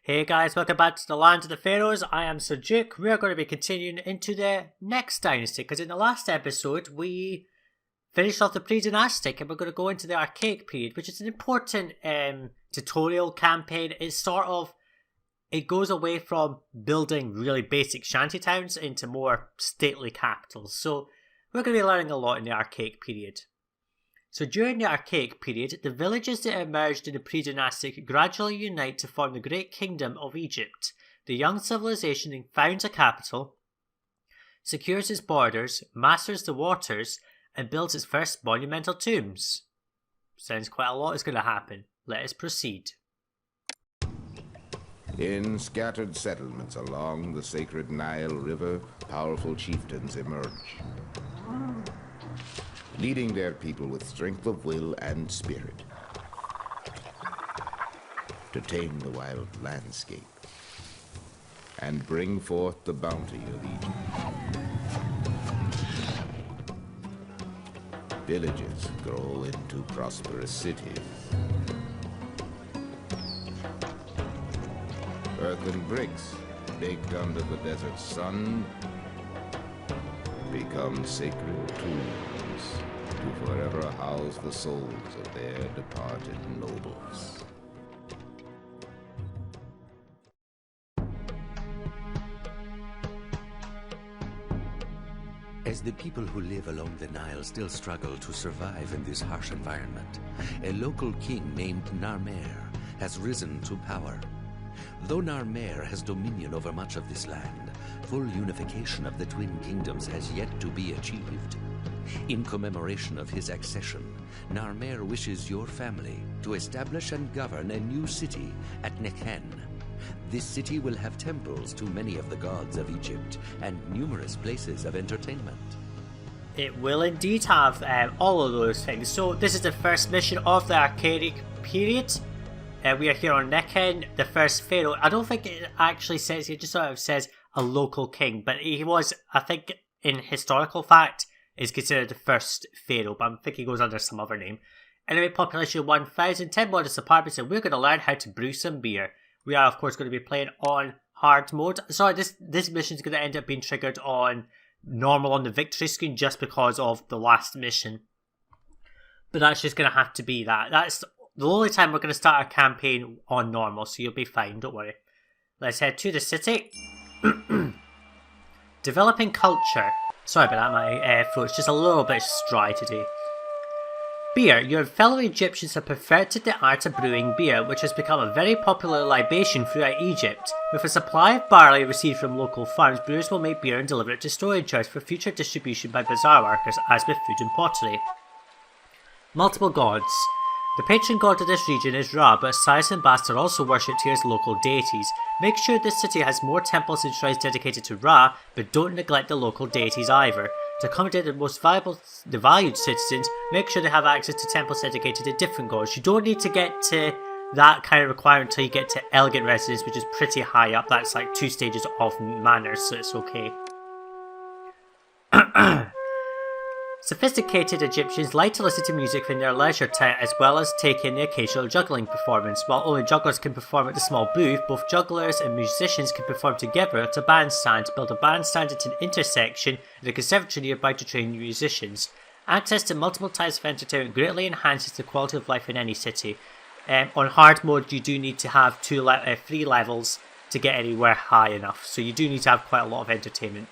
Hey guys, welcome back to the land of the Pharaohs. I am Sajuuk. We are going to be continuing into the next dynasty because in the last episode we finished off the pre-dynastic and we're going to go into the Archaic Period, which is an important tutorial campaign. It goes away from building really basic shantytowns into more stately capitals. So we're going to be learning a lot in the Archaic Period. So during the Archaic Period, the villages that emerged in the pre-dynastic gradually unite to form the Great Kingdom of Egypt. The young civilization founds a capital, secures its borders, masters the waters, and builds its first monumental tombs. Sounds quite a lot is going to happen. Let us proceed. In scattered settlements along the sacred Nile River, powerful chieftains emerge, leading their people with strength of will and spirit to tame the wild landscape and bring forth the bounty of Egypt. Villages grow into prosperous cities. Earthen bricks, baked under the desert sun, become sacred tombs to forever house the souls of their departed nobles. As the people who live along the Nile still struggle to survive in this harsh environment, a local king named Narmer has risen to power. Though Narmer has dominion over much of this land, full unification of the twin kingdoms has yet to be achieved. In commemoration of his accession, Narmer wishes your family to establish and govern a new city at Nekhen. This city will have temples to many of the gods of Egypt and numerous places of entertainment. It will indeed have all of those things. So this is the first mission of the Archaic Period. We are here on Nekhen, the first pharaoh. I don't think it actually says here, just sort of says a local king, but he was, I think, in historical fact, is considered the first pharaoh, but I think he goes under some other name. Anyway, population 1,000, 10 modest apartments, and we're going to learn how to brew some beer. We are, of course, going to be playing on hard mode. Sorry, this mission is going to end up being triggered on normal on the victory screen just because of the last mission. But that's just going to have to be that. That's the only time we're going to start our campaign on normal, so you'll be fine, don't worry. Let's head to the city. Developing culture. Sorry about that, my throat's just a little bit dry today. Beer. Your fellow Egyptians have perfected the art of brewing beer, which has become a very popular libation throughout Egypt. With a supply of barley received from local farms, brewers will make beer and deliver it to storage yards for future distribution by bazaar workers, as with food and pottery. Multiple gods. The patron god of this region is Ra, but Cyrus and Bast are also worshipped here as local deities. Make sure this city has more temples and shrines dedicated to Ra, but don't neglect the local deities either. To accommodate the valued citizens, make sure they have access to temples dedicated to different gods. You don't need to get to that kind of requirement until you get to elegant residence, which is pretty high up. That's like 2 stages of manners, so it's okay. Sophisticated Egyptians like to listen to music in their leisure time as well as take in the occasional juggling performance. While only jugglers can perform at the small booth, both jugglers and musicians can perform together at a bandstand. Build a bandstand at an intersection and a conservatory nearby to train musicians. Access to multiple types of entertainment greatly enhances the quality of life in any city. On hard mode you do need to have 3 levels to get anywhere high enough, so you do need to have quite a lot of entertainment.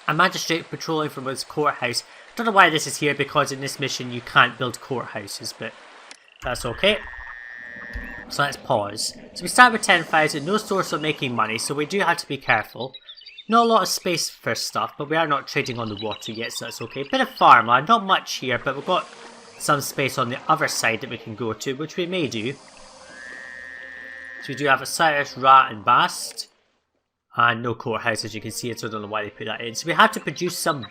A magistrate patrolling from his courthouse. Don't know why this is here, because in this mission you can't build courthouses, but that's okay. So let's pause. So we start with 10,000, no source of making money, so we do have to be careful. Not a lot of space for stuff, but we are not trading on the water yet, so that's okay. Bit of farmland, not much here, but we've got some space on the other side that we can go to, which we may do. So we do have Osiris, Ra and Bast. And no courthouse, as you can see, so I don't know why they put that in. So we have to produce some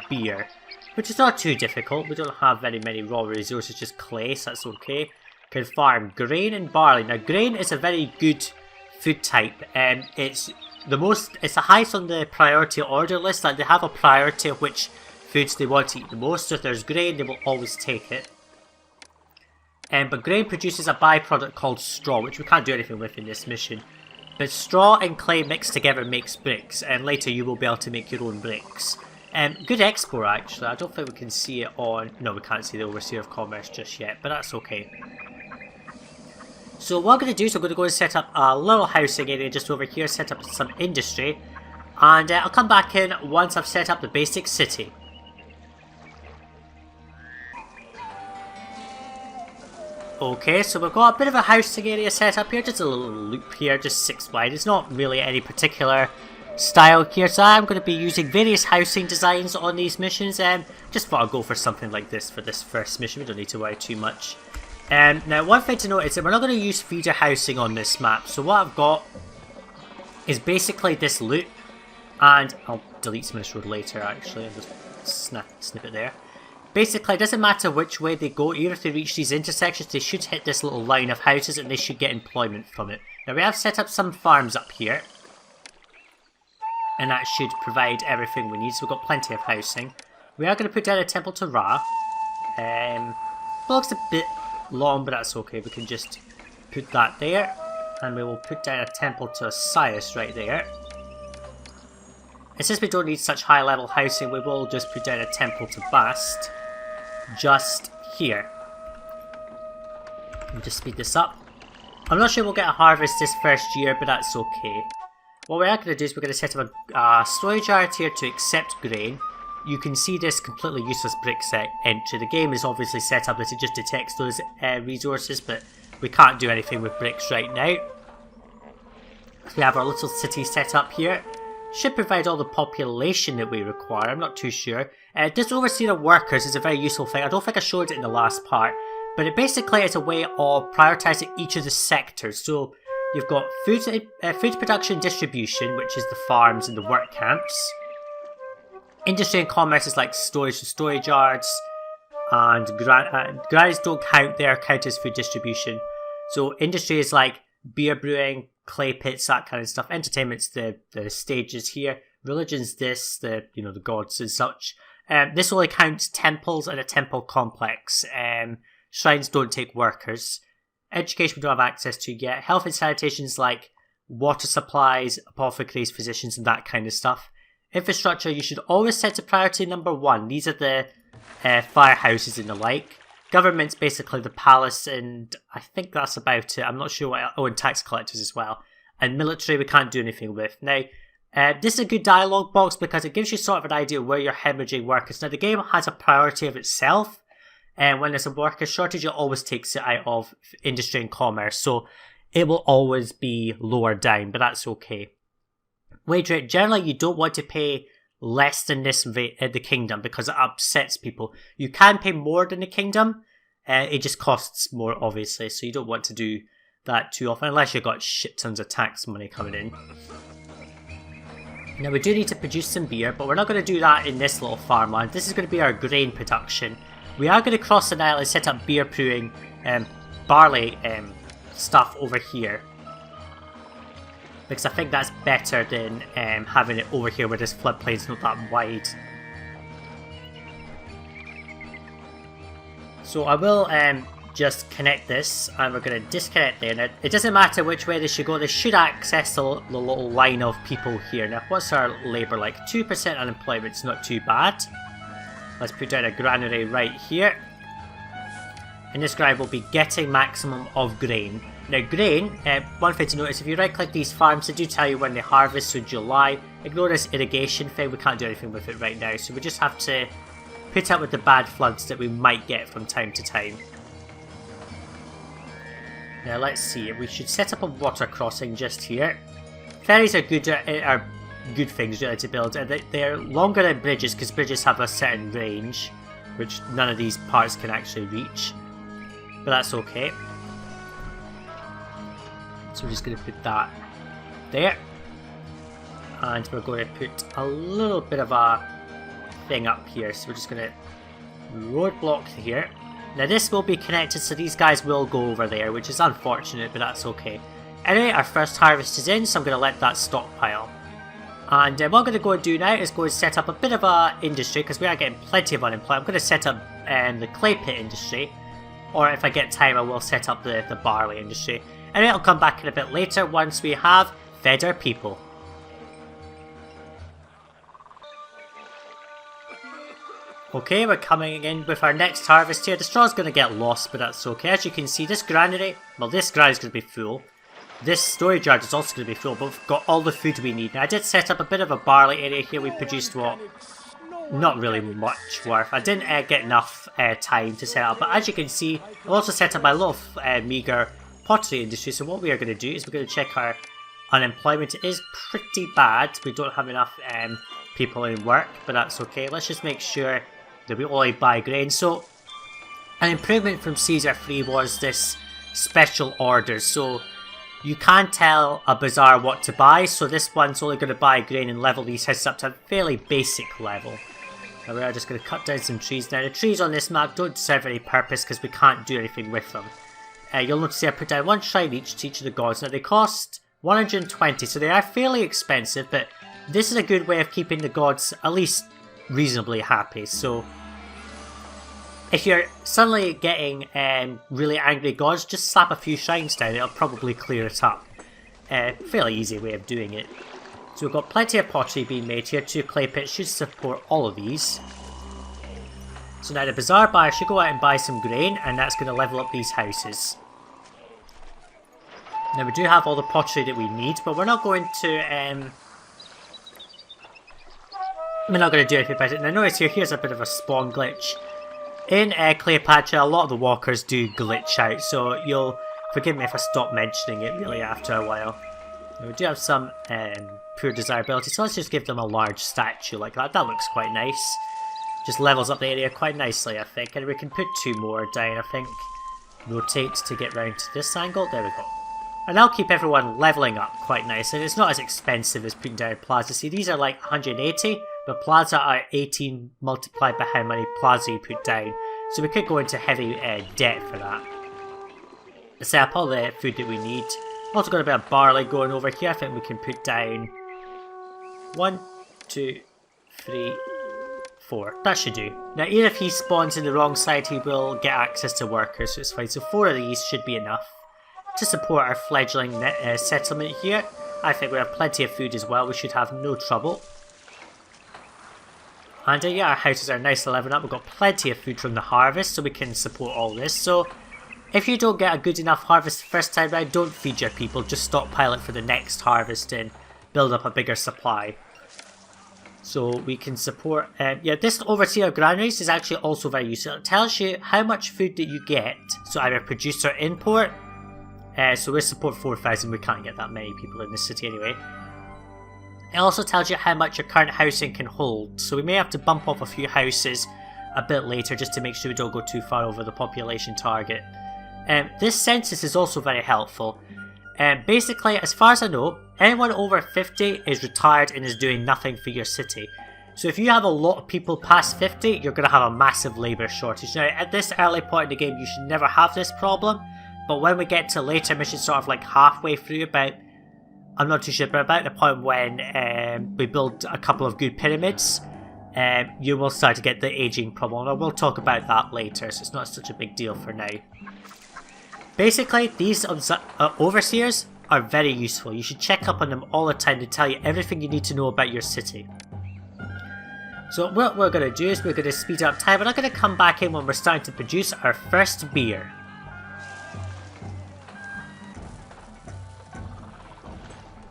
beer, which is not too difficult. We don't have very many raw resources, just clay, so that's okay. Can farm grain and barley. Now, grain is a very good food type. It's the highest on the priority order list. Like, they have a priority of which foods they want to eat the most. So if there's grain, they will always take it. but grain produces a byproduct called straw, which we can't do anything with in this mission. But straw and clay mixed together makes bricks, and later you will be able to make your own bricks. Good expo actually. I don't think we can see it on... No, we can't see the Overseer of Commerce just yet, but that's okay. So what I'm going to do is I'm going to go and set up a little housing area just over here, set up some industry, and I'll come back in once I've set up the basic city. Okay, so we've got a bit of a housing area set up here, just a little loop here, just 6 wide. It's not really any particular style here, so I'm going to be using various housing designs on these missions, and just thought I'd go for something like this for this first mission. We don't need to worry too much. Now, one thing to note is that we're not going to use feeder housing on this map, so what I've got is basically this loop, and I'll delete some of this road later actually, and just snip it there. Basically, it doesn't matter which way they go, even if they reach these intersections, they should hit this little line of houses and they should get employment from it. Now, we have set up some farms up here, and that should provide everything we need, so we've got plenty of housing. We are going to put down a temple to Ra. Looks a bit long, but that's okay, we can just put that there, and we will put down a temple to Osiris right there. And since we don't need such high level housing, we will just put down a temple to Bast just here. We'll just speed this up. I'm not sure we'll get a harvest this first year, but that's okay. What we are going to do is we're going to set up a storage yard here to accept grain. You can see this completely useless brick set entry. The game is obviously set up that it just detects those resources, but we can't do anything with bricks right now. We have our little city set up here. Should provide all the population that we require, I'm not too sure. This Overseer of Workers is a very useful thing. I don't think I showed it in the last part, but it basically is a way of prioritising each of the sectors. So you've got food production and distribution, which is the farms and the work camps. Industry and commerce is like storage and storage yards, and granaries don't count, they are counted as food distribution. So industry is like beer brewing, clay pits, that kind of stuff. Entertainment's the stages here. Religion's this, the gods and such. This only counts temples and a temple complex. Shrines don't take workers. Education we don't have access to yet. Health and sanitation's like water supplies, apothecaries, physicians, and that kind of stuff. Infrastructure you should always set to priority number 1. These are the firehouses and the like. Government's basically the palace, and I think that's about it. I'm not sure what else. Oh, and tax collectors as well. And military we can't do anything with. Now, this is a good dialogue box because it gives you sort of an idea of where you're hemorrhaging workers. Now, the game has a priority of itself, and when there's a worker shortage, it always takes it out of industry and commerce. So it will always be lower down, but that's okay. Wage rate, generally you don't want to pay less than this rate in the kingdom because it upsets people. You can pay more than the kingdom, it just costs more obviously, so you don't want to do that too often unless you've got shit tons of tax money coming in. Now we do need to produce some beer, but we're not going to do that in this little farmland. This is going to be our grain production. We are going to cross the Nile and set up beer brewing barley stuff over here, because I think that's better than having it over here where this floodplain's not that wide. So I will just connect this, and we're going to disconnect there. Now, it doesn't matter which way they should go, they should access the little line of people here. Now, what's our labour like? 2% unemployment's not too bad. Let's put down a granary right here. And this guy will be getting maximum of grain. Now grain, one thing to notice, if you right click these farms, they do tell you when they harvest, so July. Ignore this irrigation thing, we can't do anything with it right now, so we just have to put up with the bad floods that we might get from time to time. Now let's see, we should set up a water crossing just here. Ferries are good things really to build, and they're longer than bridges because bridges have a certain range, which none of these parts can actually reach, but that's okay. So we're just going to put that there, and we're going to put a little bit of a thing up here, so we're just going to roadblock here. Now this will be connected, so these guys will go over there, which is unfortunate, but that's okay. Anyway, our first harvest is in, so I'm going to let that stockpile. And what I'm going to go and do now is go and set up a bit of a industry, because we are getting plenty of unemployment. I'm going to set up the clay pit industry. or if I get time I will set up the barley industry. Anyway, I'll come back in a bit later once we have fed our people. Okay, we're coming in with our next harvest here. The straw's going to get lost, but that's okay. As you can see, this granary, well, this granary is going to be full. This storage yard is also going to be full, but we've got all the food we need. Now, I did set up a bit of a barley area here. We produced what? Not really much worth. I didn't get enough time to set up, but as you can see, I've also set up my little meager pottery industry. So what we are going to do is we're going to check our unemployment. It is pretty bad. We don't have enough people in work, but that's okay. Let's just make sure that we only buy grain. So an improvement from Caesar 3 was this special orders. So you can tell a bazaar what to buy. So this one's only going to buy grain and level these houses up to a fairly basic level. Now we are just going to cut down some trees. Now the trees on this map don't serve any purpose because we can't do anything with them. You'll notice I put down one shrine each to each of the gods. Now they cost 120, so they are fairly expensive, but this is a good way of keeping the gods at least reasonably happy. So if you're suddenly getting really angry gods, just slap a few shrines down, it'll probably clear it up. Fairly easy way of doing it. So we've got plenty of pottery being made here. 2 clay pits should support all of these. So now the bazaar buyer should go out and buy some grain, and that's going to level up these houses. Now we do have all the pottery that we need, but we're not going to we're not going to do anything about it. Now notice here's a bit of a spawn glitch. In Cleopatra, a lot of the walkers do glitch out, so you'll forgive me if I stop mentioning it really after a while. Now, we do have some poor desirability, so let's just give them a large statue like that. That looks quite nice. Just levels up the area quite nicely, I think. And we can put 2 more down, I think. Rotate to get round to this angle. There we go. And that'll keep everyone leveling up quite nice. And it's not as expensive as putting down plaza. See, these are like 180, but plaza are 18 multiplied by how many plaza you put down. So we could go into heavy debt for that. Let's set up all the food that we need. Also got a bit of barley going over here. I think we can put down 1, 2, 3, 4. That should do. Now, even if he spawns in the wrong side, he will get access to workers, so it's fine. So 4 of these should be enough to support our fledgling settlement here. I think we have plenty of food as well. We should have no trouble. And yeah, our houses are nicely leveled up. We've got plenty of food from the harvest, so we can support all this. So if you don't get a good enough harvest the first time round, don't feed your people. Just stockpile it for the next harvest and build up a bigger supply. So we can support, yeah, this overseer of granaries is actually also very useful. It tells you how much food that you get, so either produce or import. So we support 4,000, we can't get that many people in this city anyway. It also tells you how much your current housing can hold, so we may have to bump off a few houses a bit later just to make sure we don't go too far over the population target. This census is also very helpful. Basically, as far as I know, anyone over 50 is retired and is doing nothing for your city. So if you have a lot of people past 50, you're going to have a massive labour shortage. Now, at this early point in the game, you should never have this problem. But when we get to later missions, sort of like halfway through, I'm not too sure, but about the point when we build a couple of good pyramids, you will start to get the ageing problem. And we'll talk about that later, so it's not such a big deal for now. Basically, these overseers are very useful. You should check up on them all the time to tell you everything you need to know about your city. So what we're going to do is we're going to speed up time. We're not going to come back in when we're starting to produce our first beer.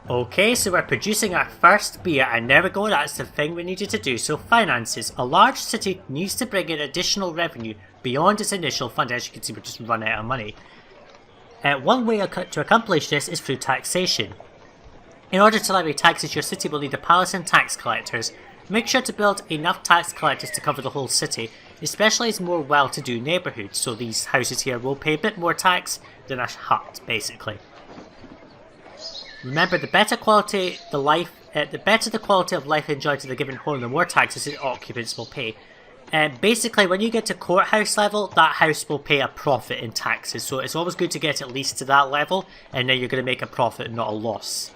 Okay, so we're producing our first beer, and there we go, that's the thing we needed to do. So finances. A large city needs to bring in additional revenue beyond its initial fund. As you can see, we're just running out of money. One way to accomplish this is through taxation. In order to levy taxes, your city will need a palace and tax collectors. Make sure to build enough tax collectors to cover the whole city, especially as more well-to-do neighbourhoods. So these houses here will pay a bit more tax than a hut, basically. Remember, the better the quality of life enjoyed in the given home, the more taxes its occupants will pay. Basically, when you get to courthouse level, that house will pay a profit in taxes. So it's always good to get at least to that level, and then you're going to make a profit, not a loss.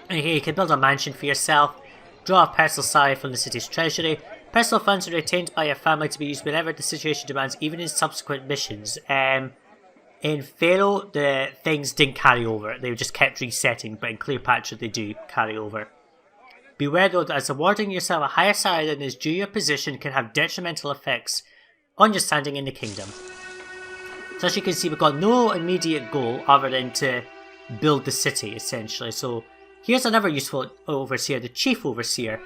And here you can build a mansion for yourself, draw a personal salary from the city's treasury, Personal funds are retained by your family to be used whenever the situation demands, even in subsequent missions. In Pharaoh, the things didn't carry over. They just kept resetting, but in Cleopatra they do carry over. Beware though that as awarding yourself a higher salary than is due your position can have detrimental effects on your standing in the kingdom. So as you can see, we've got no immediate goal other than to build the city, essentially. So here's another useful overseer, the chief overseer.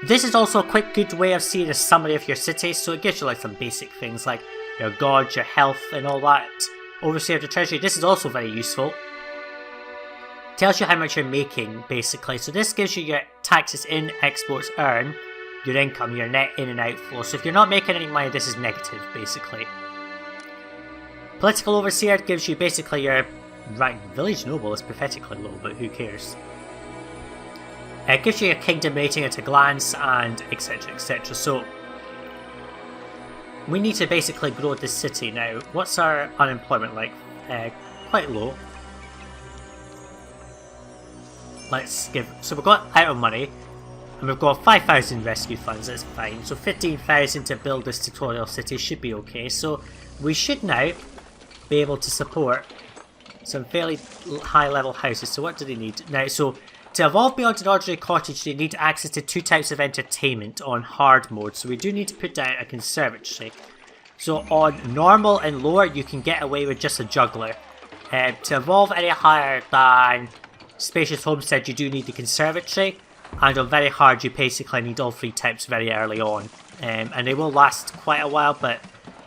This is also a quick good way of seeing a summary of your city, so it gives you like some basic things like your gods, your health and all that. Overseer of the treasury, this is also very useful. Tells you how much you're making, basically. So this gives you your taxes in, exports, earn, your income, your net in and outflow. So if you're not making any money, this is negative, basically. Political overseer gives you basically your rank. Village noble is pathetically low, but who cares? It gives you your kingdom rating at a glance and etc, etc. So we need to basically grow this city now. What's our unemployment like? Quite low. Let's give... So we've got out of money. And we've got 5,000 rescue funds, that's fine. So 15,000 to build this tutorial city should be okay. So we should now be able to support some fairly high level houses. So what do they need? Now, so to evolve beyond an ordinary cottage, they need access to 2 types of entertainment on hard mode. So we do need to put down a conservatory. So on normal and lower, you can get away with just a juggler. To evolve any higher than spacious homestead, you do need the conservatory. And on very hard, you basically need all 3 types very early on. And they will last quite a while, but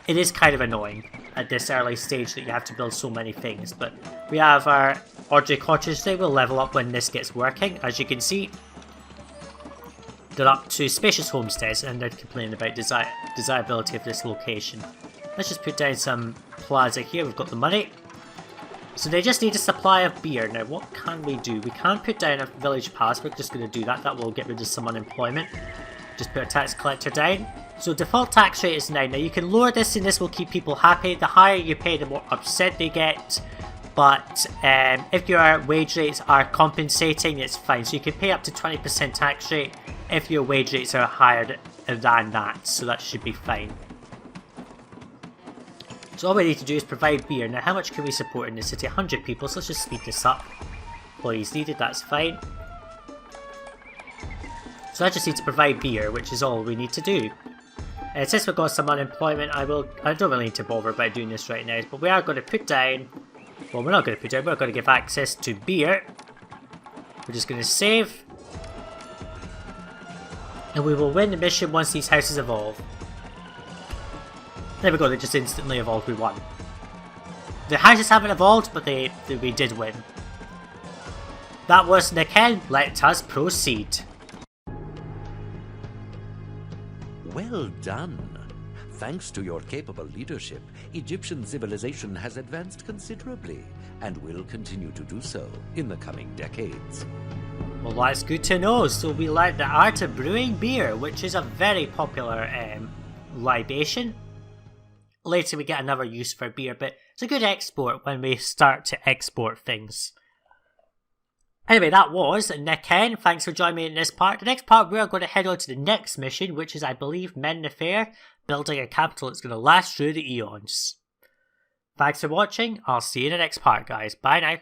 it is kind of annoying at this early stage that you have to build so many things. But we have our ordinary cottages. They will level up when this gets working. As you can see, they're up to spacious homesteads and they're complaining about desirability of this location. Let's just put down some plaza here. We've got the money. So they just need a supply of beer. Now what can we do? We can put down a village pass. We're just going to do that. That will get rid of some unemployment. Just put a tax collector down. So default tax rate is 9. Now you can lower this and this will keep people happy. The higher you pay, the more upset they get. But if your wage rates are compensating, it's fine. So you can pay up to 20% tax rate if your wage rates are higher than that. So that should be fine. So all we need to do is provide beer. Now how much can we support in the city? 100 people, so let's just speed this up. Employees needed, that's fine. So I just need to provide beer, which is all we need to do. Since we've got some unemployment, I don't really need to bother about doing this right now, but we are going to put down... Well, we're not going to put down, we're going to give access to beer. We're just going to save. And we will win the mission once these houses evolve. There we go, they just instantly evolved, we won. The houses haven't evolved, but we did win. That was Nekhen, let us proceed. Well done. Thanks to your capable leadership, Egyptian civilization has advanced considerably and will continue to do so in the coming decades. Well, that's good to know. So we learned the art of brewing beer, which is a very popular libation. Later we get another use for beer, but it's a good export when we start to export things. Anyway, that was Nekhen. Thanks for joining me in this part. The next part, we are going to head on to the next mission, which is, I believe, Men the Fair, building a capital that's going to last through the eons. Thanks for watching. I'll see you in the next part, guys. Bye now.